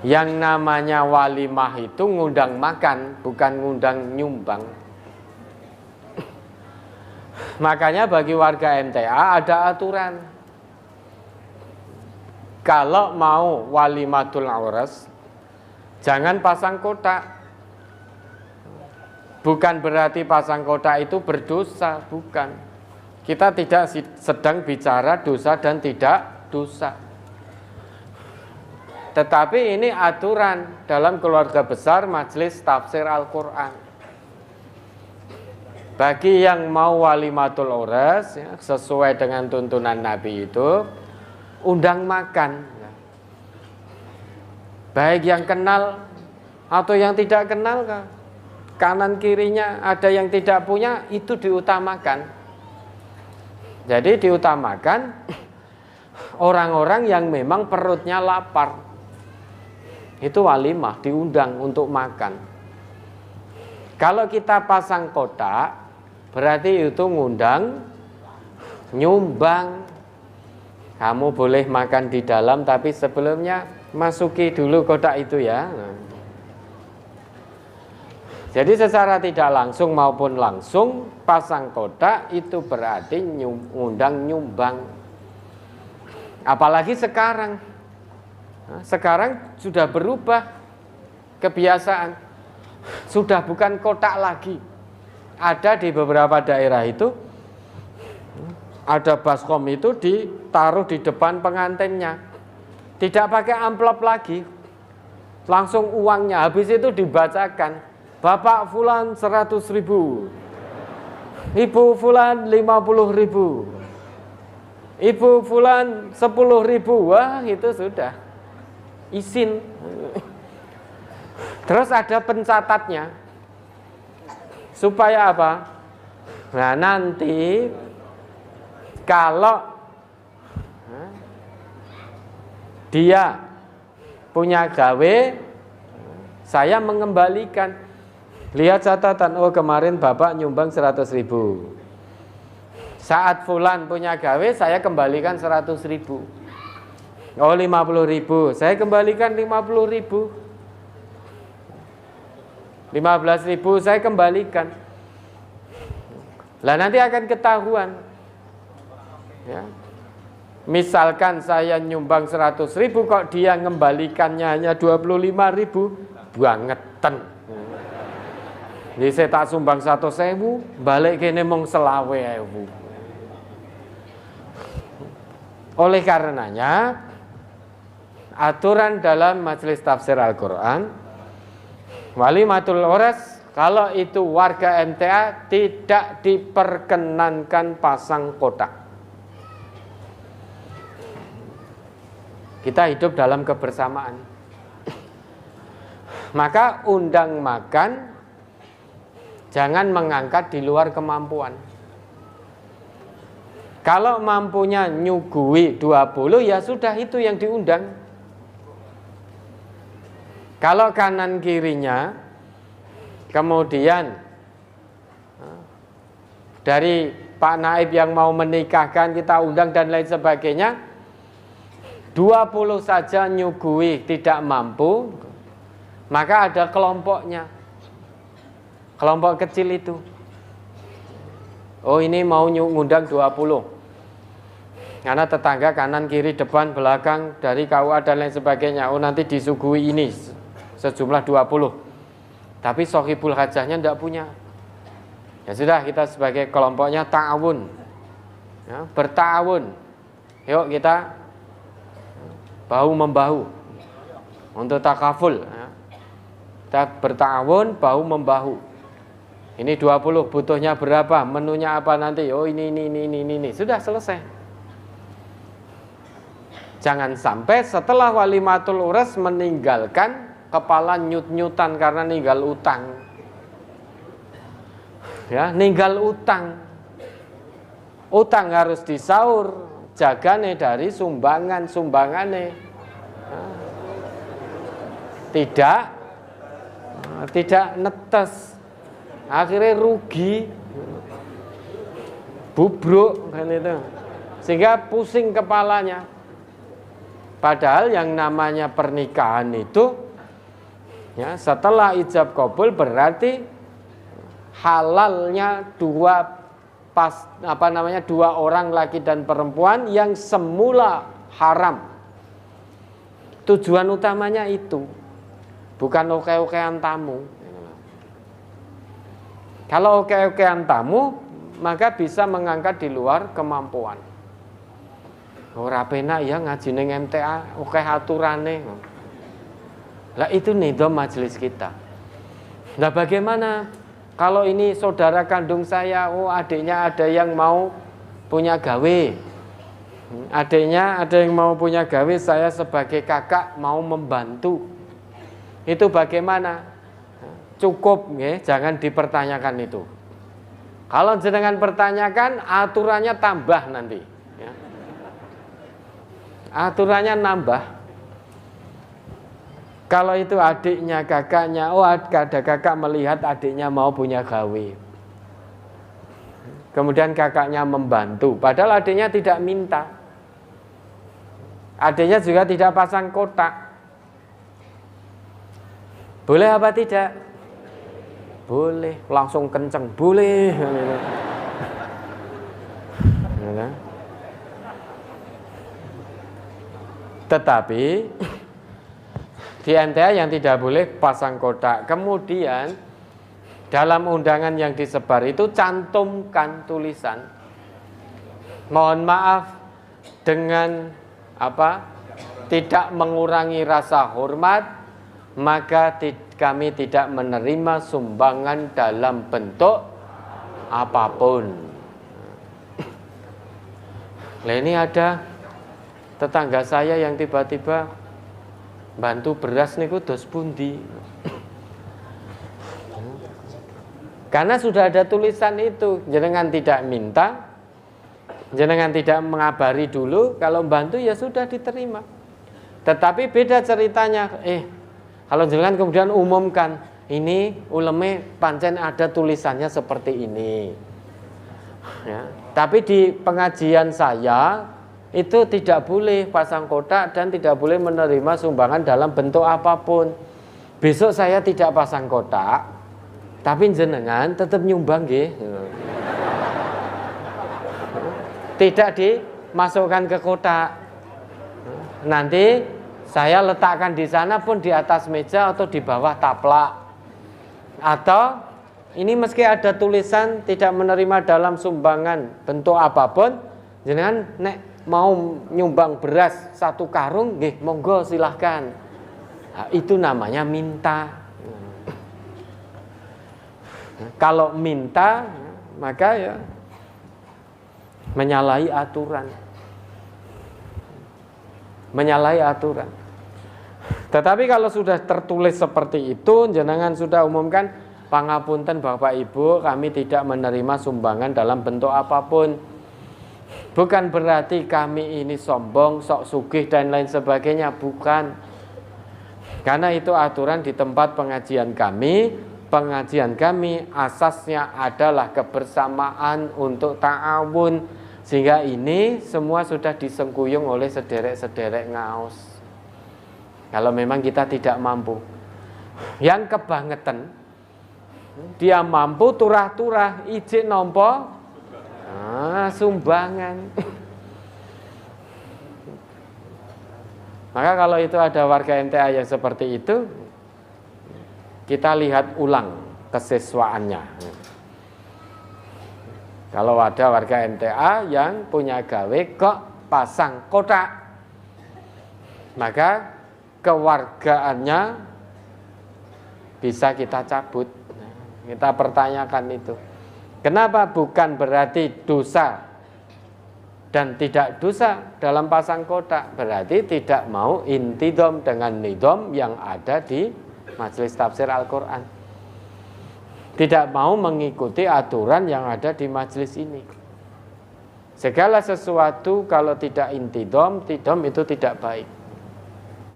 Yang namanya walimah itu ngundang makan, bukan ngundang nyumbang. Makanya bagi warga MTA ada aturan. Kalau mau walimatul aurus, jangan pasang kotak. Bukan berarti pasang kotak itu berdosa, bukan. Kita tidak sedang bicara dosa dan tidak dosa. Tetapi ini aturan dalam keluarga besar Majelis Tafsir Al-Quran. Bagi yang mau walimatul aurus, ya, sesuai dengan tuntunan Nabi itu, undang makan. Baik yang kenal atau yang tidak kenal, kanan kirinya ada yang tidak punya, itu diutamakan. Jadi diutamakan orang-orang yang memang perutnya lapar. Itu walimah, diundang untuk makan. Kalau kita pasang kotak, berarti itu ngundang nyumbang. Kamu boleh makan di dalam, tapi sebelumnya masuki dulu kotak itu ya. Jadi secara tidak langsung maupun langsung pasang kotak itu berarti ngundang nyumbang. Apalagi sekarang. Sekarang sudah berubah kebiasaan. Sudah bukan kotak lagi. Ada di beberapa daerah itu, ada baskom itu ditaruh di depan pengantinnya. Tidak pakai amplop lagi. Langsung uangnya, habis itu dibacakan. Bapak Fulan 100.000, Ibu Fulan 50.000, Ibu Fulan 10.000. Wah, itu sudah izin. Terus ada pencatatnya. Supaya apa? Nah, nanti kalau dia punya gawe, saya mengembalikan. Lihat catatan, oh kemarin Bapak nyumbang 100.000. Saat Fulan punya gawe, saya kembalikan 100.000. Oh 50.000, saya kembalikan 50.000. 15.000 saya kembalikan. Lah nanti akan ketahuan. Ya. Misalkan saya nyumbang 100.000, kok dia ngembalikannya hanya 25.000, bangetan. Jadi saya tak sumbang 100.000, balik kene mong 20.000. Oleh karenanya, aturan dalam Majelis Tafsir Al-Quran, walimatul aurus, kalau itu warga MTA tidak diperkenankan pasang kotak. Kita hidup dalam kebersamaan. Maka undang makan, jangan mengangkat di luar kemampuan. Kalau mampunya nyugui 20, ya sudah itu yang diundang. Kalau kanan kirinya, kemudian dari Pak Naib yang mau menikahkan kita undang dan lain sebagainya, 20 saja nyugui tidak mampu, maka ada kelompoknya. Kelompok kecil itu. Oh ini mau ngundang 20. Karena tetangga kanan, kiri, depan, belakang, dari KUA dan lain sebagainya. Oh nanti disuguhi ini sejumlah 20. Tapi sohibul hajahnya tidak punya. Ya sudah, kita sebagai kelompoknya ta'awun. Ya, berta'awun. Yuk kita bahu-membahu untuk takaful. Ya. Kita berta'awun, bahu-membahu. Ini 20, butuhnya berapa? Menunya apa nanti? Oh ini. Sudah selesai. Jangan sampai setelah walimatul aurus meninggalkan kepala nyut-nyutan karena ninggal utang. Ya, ninggal utang. Utang harus disaur, jagane dari sumbangane. Tidak netes. Akhirnya rugi, bubruk kan itu, sehingga pusing kepalanya. Padahal yang namanya pernikahan itu ya, setelah ijab kabul berarti halalnya dua orang laki dan perempuan yang semula haram. Tujuan utamanya itu, bukan oke-okean tamu. Kalau oke-okean tamu, maka bisa mengangkat di luar kemampuan. Ora penak ya ngaji ning MTA, oke aturane. Lah itu nidom majelis kita. Nah bagaimana kalau ini saudara kandung saya, adiknya ada yang mau punya gawe. Adiknya ada yang mau punya gawe, saya sebagai kakak mau membantu. Itu bagaimana? Cukup ya, jangan dipertanyakan itu. Kalau jenengan pertanyakan, aturannya tambah nanti. Ya. Aturannya nambah. Kalau itu adiknya, kakaknya, ada kakak melihat adiknya mau punya gawe. Kemudian kakaknya membantu, padahal adiknya tidak minta. Adiknya juga tidak pasang kotak. Boleh apa tidak? Boleh, langsung kenceng, boleh. Tetapi di MTA yang tidak boleh pasang kotak. Kemudian dalam undangan yang disebar itu cantumkan tulisan, mohon maaf dengan tidak mengurangi rasa hormat, maka kami tidak menerima sumbangan dalam bentuk apapun. Nah ini ada tetangga saya yang tiba-tiba bantu beras niku dos pundi. Karena sudah ada tulisan itu, jenengan tidak minta, jenengan tidak mengabari dulu, kalau bantu ya sudah diterima. Tetapi beda ceritanya, kalau jenengan kemudian umumkan, ini uleme pancen ada tulisannya seperti ini. Ya. Tapi di pengajian saya itu tidak boleh pasang kotak dan tidak boleh menerima sumbangan dalam bentuk apapun. Besok saya tidak pasang kotak, tapi jenengan tetap nyumbang nggih. Tidak dimasukkan ke kotak. Nanti saya letakkan di sana pun di atas meja atau di bawah taplak. Atau ini meski ada tulisan tidak menerima dalam sumbangan bentuk apapun, jenengan nek mau nyumbang beras 1 karung, nggih monggo silahkan. Nah, itu namanya minta. Kalau minta maka ya menyalahi aturan. Menyalahi aturan. Tetapi kalau sudah tertulis seperti itu, jenengan sudah umumkan, pangapunten Bapak Ibu, kami tidak menerima sumbangan dalam bentuk apapun. Bukan berarti kami ini sombong, sok sugih dan lain sebagainya, bukan. Karena itu aturan di tempat pengajian kami. Pengajian kami asasnya adalah kebersamaan untuk ta'awun. Sehingga ini semua sudah disengkuyung oleh sederek-sederek ngaos. Kalau memang kita tidak mampu. Yang kebangetan, dia mampu turah-turah, ijik nompo, sumbangan. Maka kalau itu ada warga MTA yang seperti itu, kita lihat ulang kesiswaannya. Kalau ada warga MTA yang punya gawe kok pasang kotak, maka kewargaannya bisa kita cabut. Kita pertanyakan itu. Kenapa? Bukan berarti dosa dan tidak dosa dalam pasang kotak, berarti tidak mau intidom dengan nidom yang ada di majelis tafsir Al-Quran, tidak mau mengikuti aturan yang ada di majelis ini. Segala sesuatu kalau tidak intidom, tidom itu tidak baik.